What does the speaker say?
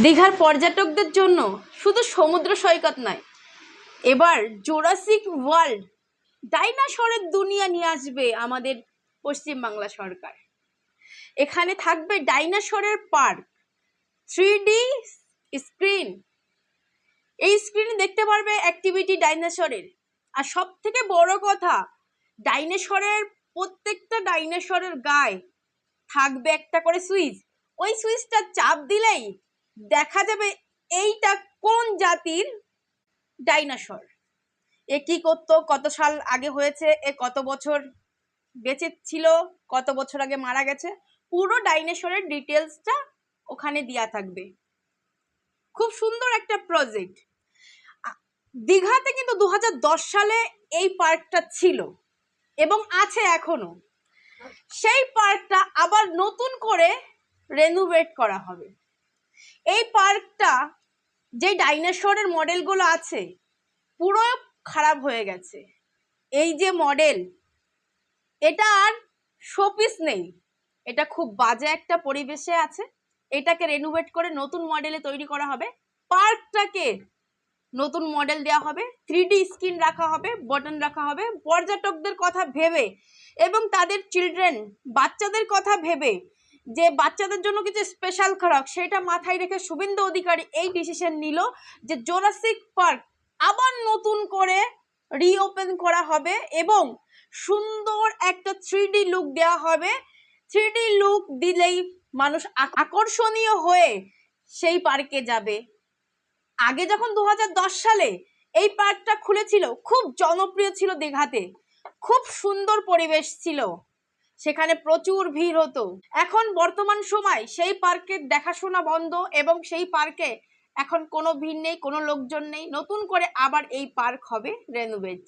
দীঘার পর্যটকদের জন্য শুধু সমুদ্র সৈকত নয়, এবার জুরাসিক ওয়ার্ল্ড ডাইনোসরের দুনিয়া নিয়ে আসবে আমাদের পশ্চিমবাংলা সরকার। এখানে থাকবে ডাইনোসরের পার্ক, 3D স্ক্রিন। এই স্ক্রিনে দেখতে পারবে অ্যাক্টিভিটি ডাইনোসরের। আর সব থেকে বড় কথা, ডাইনোসরের প্রত্যেকটা ডাইনোসরের গায়ে থাকবে একটা করে সুইচ। ওই সুইচটা চাপ দিলেই দেখা যাবে এইটা কোন জাতির ডাইনোসর, এ কি করতো, কত সাল আগে হয়েছে, এ কত বছর বেঁচে ছিল, কত বছর আগে মারা গেছে, পুরো ডাইনোসরের ডিটেলসটা ওখানে দেয়া থাকবে। খুব সুন্দর একটা প্রজেক্ট। দীঘাতে কিন্তু 2010 সালে এই পার্কটা ছিল এবং আছে এখনো। সেই পার্কটা আবার নতুন করে রেনোভেট করা হবে। এই পার্কটা যে ডাইনোসরের মডেলগুলো আছে পুরো খারাপ হয়ে গেছে। এই যে মডেল, এটা আর শোপিস নেই, এটা খুব বাজে একটা পরিবেশে আছে। এটাকে রেনোভেট করে নতুন মডেলে তৈরি করা হবে। পার্কটাকে নতুন মডেল দেওয়া হবে, 3D স্ক্রিন রাখা হবে, বটন রাখা হবে, পর্যটকদের কথা ভেবে এবং তাদের চিলড্রেন বাচ্চাদের কথা ভেবে, যে বাচ্চাদের জন্য কিছু স্পেশাল খোরাক সেটা মাথায় রেখে শুভেন্দু অধিকারী এই ডিসিশন নিল যে জুরাসিক পার্ক আবার নতুন করে রিওপেন করা হবে এবং সুন্দর একটা 3D লুক দেওয়া হবে। 3D লুক দিলেই মানুষ আকর্ষণীয় হয়ে সেই পার্কে যাবে। আগে যখন 2010 সালে এই পার্কটা খুলেছিল, খুব জনপ্রিয় ছিল দীঘাতে, খুব সুন্দর পরিবেশ ছিল, সেখানে প্রচুর ভিড় হতো। এখন বর্তমান সময় সেই পার্কের দেখাশোনা বন্ধ এবং সেই পার্কে এখন কোনো ভিড় নেই, কোনো লোকজন নেই। নতুন করে আবার এই পার্ক হবে রেনোভেট।